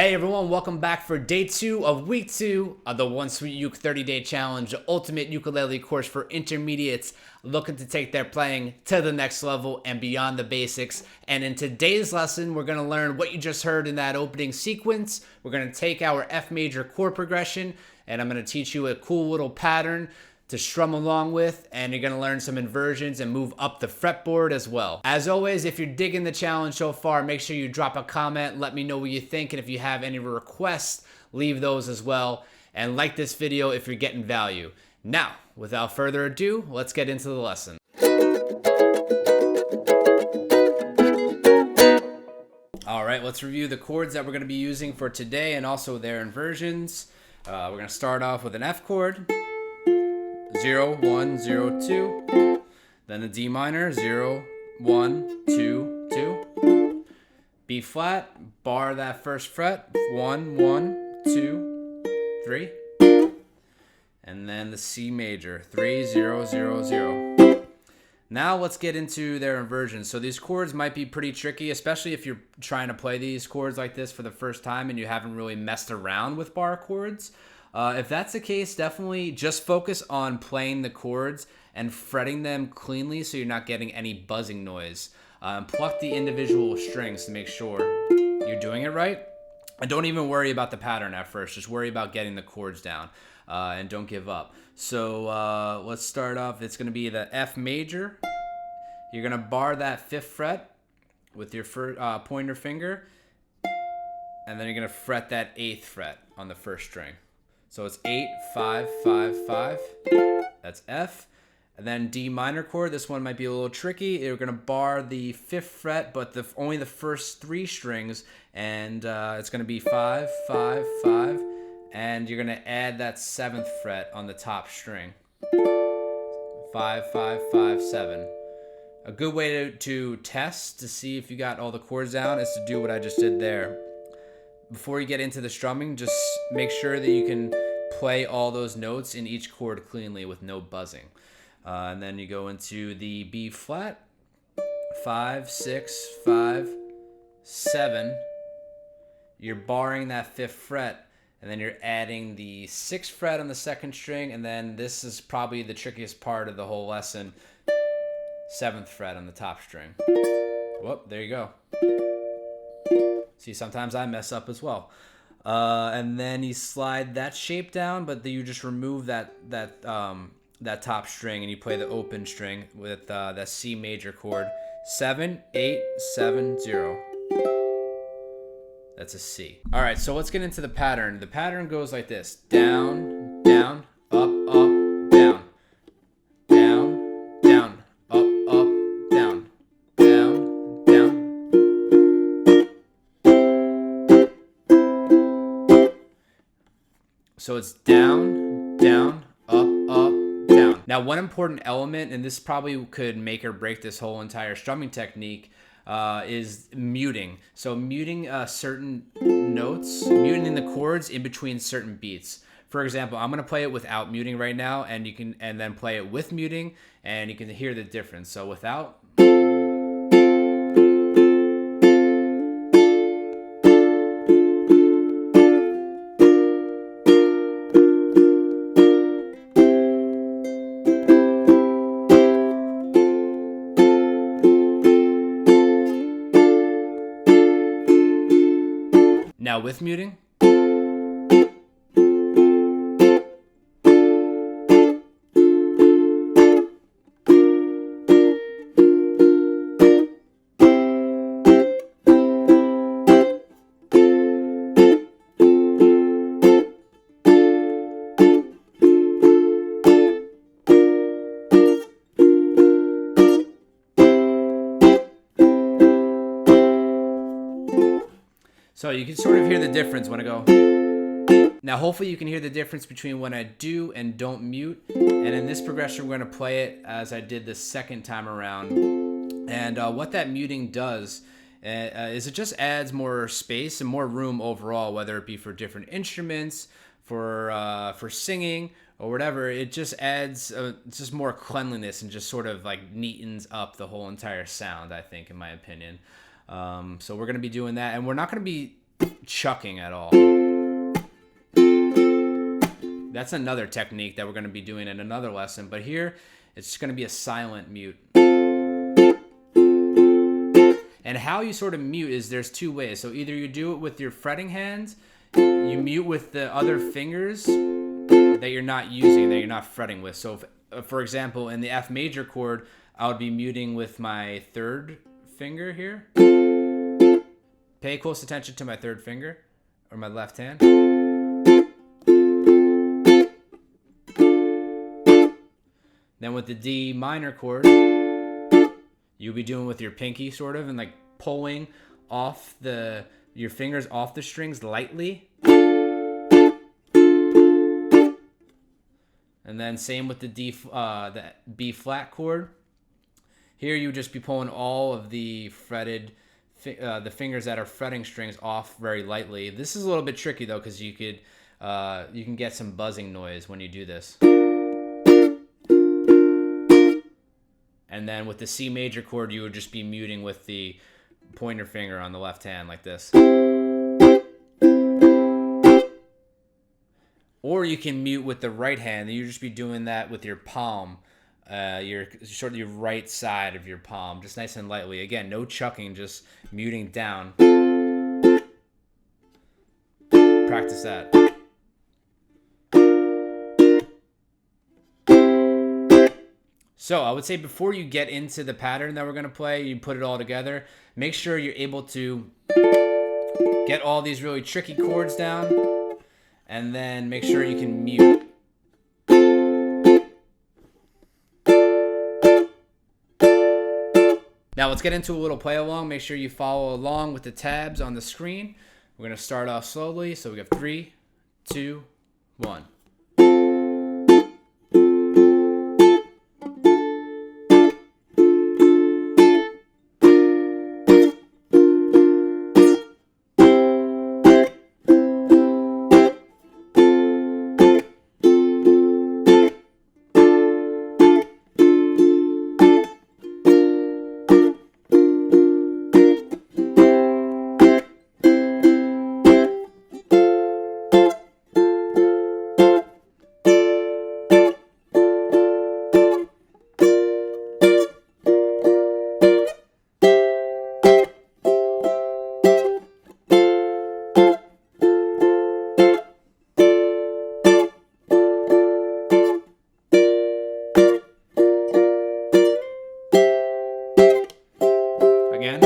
Hey everyone, welcome back for day 2 of week 2 of the One Sweet Uke 30-day challenge, the ultimate ukulele course for intermediates looking to take their playing to the next level and beyond the basics. And in today's lesson, we're going to learn what you just heard in that opening sequence. We're going to take our F major chord progression, and I'm going to teach you a cool little pattern to strum along with, and you're gonna learn some inversions and move up the fretboard as well. As always, if you're digging the challenge so far, make sure you drop a comment, let me know what you think, and if you have any requests, leave those as well, and like this video if you're getting value. Now, without further ado, let's get into the lesson. All right, let's review the chords that we're gonna be using for today and also their inversions. We're gonna start off with an F chord. 0, 1, 0, 2, then the D minor, 0, 1, 2, 2, B flat, bar that first fret, 1, 1, 2, 3, and then the C major, 3, 0, 0, 0. Now let's get into their inversions. So these chords might be pretty tricky, especially if you're trying to play these chords like this for the first time and you haven't really messed around with bar chords. If that's the case, definitely just focus on playing the chords and fretting them cleanly so you're not getting any buzzing noise. Pluck the individual strings to make sure you're doing it right. And don't even worry about the pattern at first. Just worry about getting the chords down and don't give up. So let's start off. It's going to be the F major. You're going to bar that 5th fret with your pointer finger. And then you're going to fret that 8th fret on the first string. So it's 8, 5, 5, 5. That's F. And then D minor chord. This one might be a little tricky. You're going to bar the 5th fret, but only the first 3 strings. And it's going to be 5, 5, 5. And you're going to add that 7th fret on the top string. 5, 5, 5, 7. A good way to test to see if you got all the chords down is to do what I just did there. Before you get into the strumming, just make sure that you can play all those notes in each chord cleanly with no buzzing. And then you go into the B flat, 5, 6, 5, 7. You're barring that 5th fret, and then you're adding the 6th fret on the 2nd string, and then this is probably the trickiest part of the whole lesson, 7th fret on the top string. Whoop, there you go. See, sometimes I mess up as well. And then you slide that shape down, but then you just remove that top string and you play the open string with that C major chord. 7, 8, 7, 0. That's a C. All right, so let's get into the pattern. The pattern goes like this. Down, down, up, up, down. Down, down, up, up, down. Down, down. So it's down, down, up, up, down. Now, one important element, and this probably could make or break this whole entire strumming technique, is muting. So muting certain notes, muting the chords in between certain beats. For example, I'm gonna play it without muting right now, and then play it with muting, and you can hear the difference. So without. Now with muting. So you can sort of hear the difference when I go. Now hopefully you can hear the difference between when I do and don't mute. And in this progression we're going to play it as I did the second time around. And what that muting does is it just adds more space and more room overall, whether it be for different instruments, for singing, or whatever. It just adds just more cleanliness and just sort of like neatens up the whole entire sound, I think, in my opinion. So we're going to be doing that, and we're not going to be chucking at all. That's another technique that we're going to be doing in another lesson, but here it's just going to be a silent mute. And how you sort of mute is there's two ways. So either you do it with your fretting hands, you mute with the other fingers that you're not using, that you're not fretting with. So if, for example, in the F major chord, I would be muting with my third finger here. Pay close attention to my third finger, or my left hand. Then with the D minor chord, you'll be doing with your pinky sort of, and like pulling off your fingers off the strings lightly. And then same with the the B flat chord. Here you would just be pulling all of the fretted, the fingers that are fretting strings off very lightly. This is a little bit tricky though, because you can get some buzzing noise when you do this. And then with the C major chord, you would just be muting with the pointer finger on the left hand like this. Or you can mute with the right hand. You just be doing that with your palm, your right side of your palm, just nice and lightly. Again, no chucking, just muting down. Practice that. So I would say before you get into the pattern that we're going to play, you put it all together, make sure you're able to get all these really tricky chords down, and then make sure you can mute. Now let's get into a little play along. Make sure you follow along with the tabs on the screen. We're going to start off slowly. So we have 3, 2, 1. Again.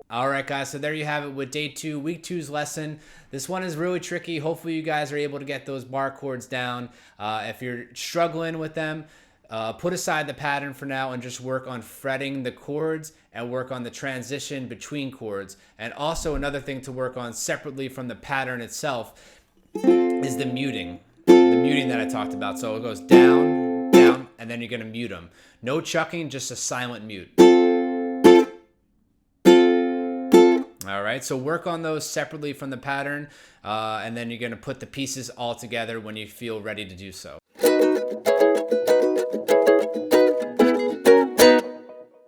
Alright guys, so there you have it with day 2, week 2's lesson. This one is really tricky. Hopefully you guys are able to get those bar chords down. If you're struggling with them, put aside the pattern for now and just work on fretting the chords and work on the transition between chords. And also another thing to work on separately from the pattern itself is the muting. The muting that I talked about. So it goes down, down, and then you're going to mute them. No chucking, just a silent mute. All right, so work on those separately from the pattern, and then you're going to put the pieces all together when you feel ready to do so.